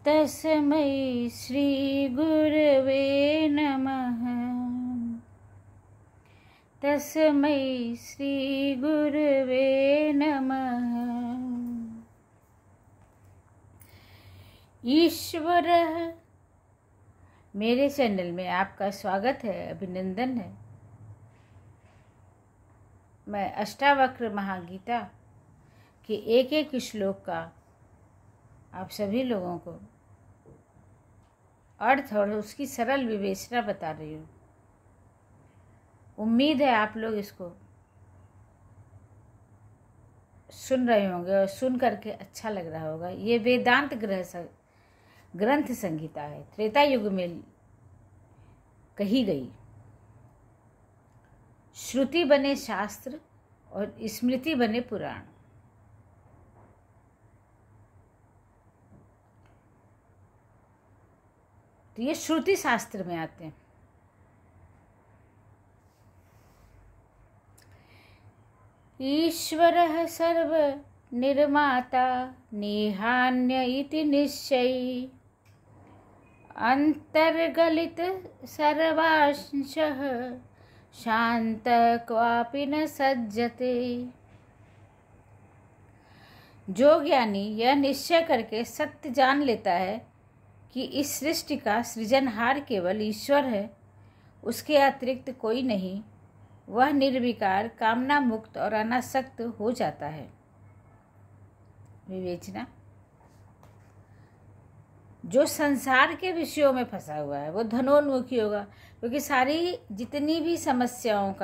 तस्मै श्रीगुरवे नमः। तस्मै श्रीगुरवे नमः। ईश्वरः, मेरे चैनल में आपका स्वागत है, अभिनंदन है। मैं अष्टावक्र महागीता के एक एक श्लोक का आप सभी लोगों को अर्थ और उसकी सरल विवेचना बता रही हूँ। उम्मीद है आप लोग इसको सुन रहे होंगे और सुन करके अच्छा लग रहा होगा। ये वेदांत ग्रंथ संहिता है, त्रेता युग में कही गई। श्रुति बने शास्त्र और स्मृति बने पुराण। तो ये श्रुति शास्त्र में आते हैं। ईश्वरः सर्व निर्माता निहान्य इति निश्चयी अंतर्गलित सर्वांशः शांत क्वापि न सज्जते। जो ज्ञानी यह निश्चय करके सत्य जान लेता है कि इस सृष्टि का सृजनहार केवल ईश्वर है, उसके अतिरिक्त कोई नहीं, वह निर्विकार, कामना मुक्त और अनासक्त हो जाता है। विवेचना। जो संसार के विषयों में फंसा हुआ है वो धनोन्मुखी होगा, क्योंकि सारी जितनी भी समस्याओं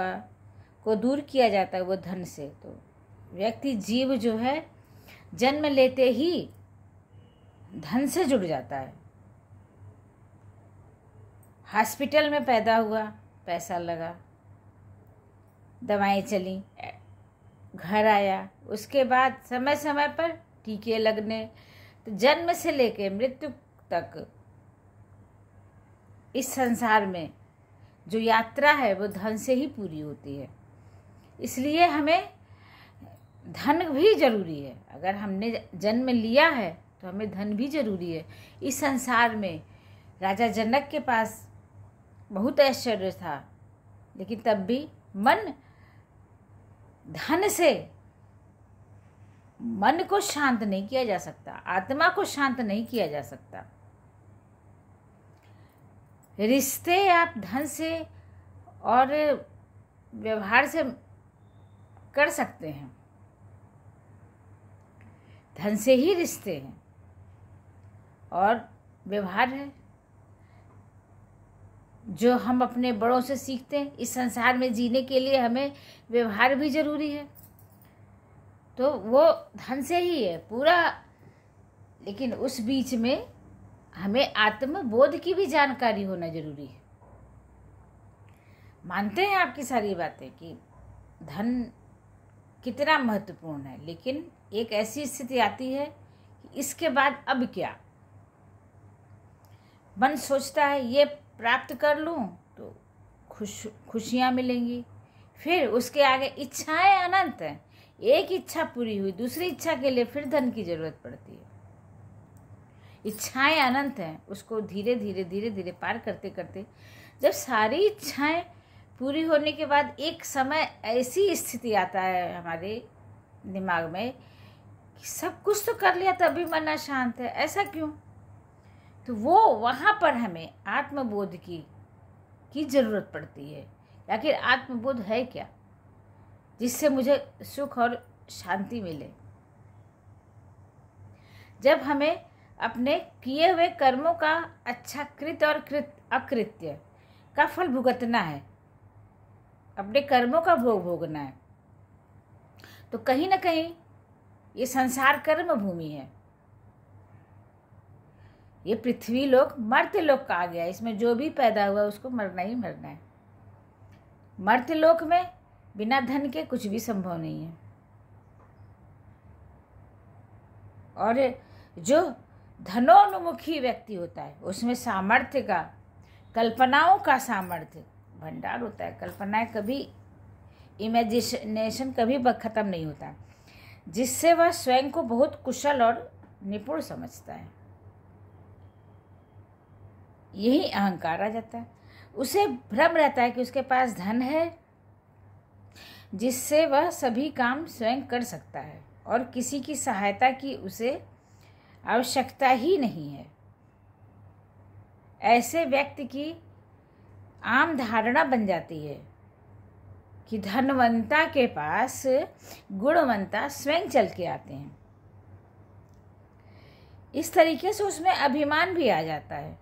को दूर किया जाता है वो धन से। तो व्यक्ति जीव जो है जन्म लेते ही धन से जुड़ जाता है। हॉस्पिटल में पैदा हुआ, पैसा लगा, दवाएं चली, घर आया, उसके बाद समय समय पर टीके लगने। तो जन्म से लेकर मृत्यु तक इस संसार में जो यात्रा है वो धन से ही पूरी होती है। इसलिए हमें धन भी जरूरी है। अगर हमने जन्म लिया है तो हमें धन भी जरूरी है। इस संसार में राजा जनक के पास बहुत ऐश्वर्य था, लेकिन तब भी मन धन से मन को शांत नहीं किया जा सकता, आत्मा को शांत नहीं किया जा सकता। रिश्ते आप धन से और व्यवहार से कर सकते हैं। धन से ही रिश्ते हैं और व्यवहार है जो हम अपने बड़ों से सीखते हैं। इस संसार में जीने के लिए हमें व्यवहार भी जरूरी है, तो वो धन से ही है पूरा। लेकिन उस बीच में हमें आत्मबोध की भी जानकारी होना जरूरी है। मानते हैं आपकी सारी बातें कि धन कितना महत्वपूर्ण है, लेकिन एक ऐसी स्थिति आती है कि इसके बाद अब क्या। मन सोचता है ये प्राप्त कर लूं तो खुशियाँ मिलेंगी, फिर उसके आगे इच्छाएं अनंत हैं। एक इच्छा पूरी हुई, दूसरी इच्छा के लिए फिर धन की जरूरत पड़ती है। इच्छाएं अनंत हैं, उसको धीरे धीरे धीरे धीरे पार करते करते जब सारी इच्छाएं पूरी होने के बाद एक समय ऐसी स्थिति आता है हमारे दिमाग में कि सब कुछ तो कर लिया तभी मन अशांत है, ऐसा क्यों। तो वो वहाँ पर हमें आत्मबोध की जरूरत पड़ती है। आखिर आत्मबोध है क्या जिससे मुझे सुख और शांति मिले। जब हमें अपने किए हुए कर्मों का अच्छा कृत और अकृत्य का फल भुगतना है, अपने कर्मों का भोग भोगना है, तो कहीं ना कहीं ये संसार कर्म भूमि है। ये पृथ्वी लोक मर्त्य लोक कहा गया है। इसमें जो भी पैदा हुआ उसको मरना ही मरना है। मर्त्य लोक में बिना धन के कुछ भी संभव नहीं है। और जो धनोन्मुखी व्यक्ति होता है उसमें सामर्थ्य का, कल्पनाओं का सामर्थ्य भंडार होता है। कल्पनाएं कभी, इमेजिनेशन कभी ख़त्म नहीं होता, जिससे वह स्वयं को बहुत कुशल और निपुण समझता है। यही अहंकार आ जाता है। उसे भ्रम रहता है कि उसके पास धन है जिससे वह सभी काम स्वयं कर सकता है और किसी की सहायता की उसे आवश्यकता ही नहीं है। ऐसे व्यक्ति की आम धारणा बन जाती है कि धनवंता के पास गुणवंता स्वयं चल के आते हैं। इस तरीके से उसमें अभिमान भी आ जाता है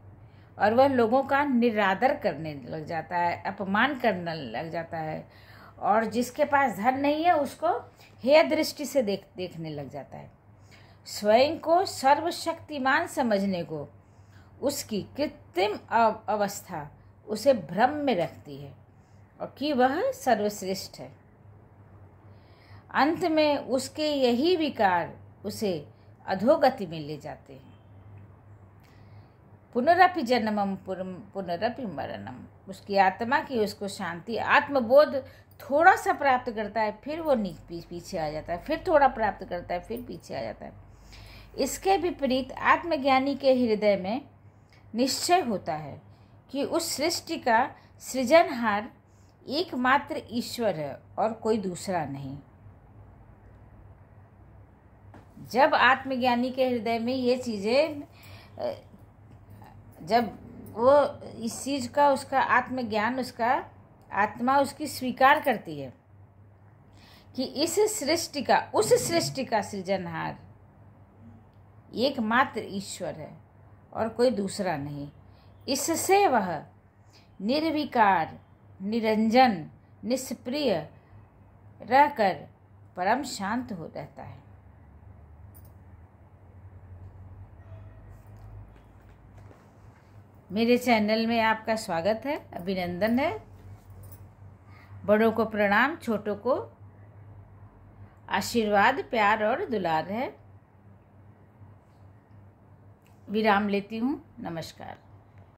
और वह लोगों का निरादर करने लग जाता है, अपमान करने लग जाता है और जिसके पास धन नहीं है उसको हेय दृष्टि से देखने लग जाता है। स्वयं को सर्वशक्तिमान समझने को उसकी कृत्रिम अवस्था उसे भ्रम में रखती है और कि वह सर्वश्रेष्ठ है। अंत में उसके यही विकार उसे अधोगति में ले जाते हैं। पुनरपि जन्मम पुनरपि मरणम। उसकी आत्मा की उसको शांति, आत्मबोध थोड़ा सा प्राप्त करता है, फिर वो पीछे आ जाता है, फिर थोड़ा प्राप्त करता है, फिर पीछे आ जाता है। इसके विपरीत आत्मज्ञानी के हृदय में निश्चय होता है कि उस सृष्टि का सृजनहार एकमात्र ईश्वर है और कोई दूसरा नहीं। जब आत्मज्ञानी के हृदय में ये चीज़ें, जब वो इस चीज़ का उसका आत्मज्ञान, उसका आत्मा उसकी स्वीकार करती है कि इस सृष्टि का, उस सृष्टि का सृजनहार एकमात्र ईश्वर है और कोई दूसरा नहीं, इससे वह निर्विकार, निरंजन, निष्प्रिय रहकर परम शांत हो रहता है। मेरे चैनल में आपका स्वागत है, अभिनंदन है। बड़ों को प्रणाम, छोटों को आशीर्वाद, प्यार और दुलार है। विराम लेती हूँ। नमस्कार।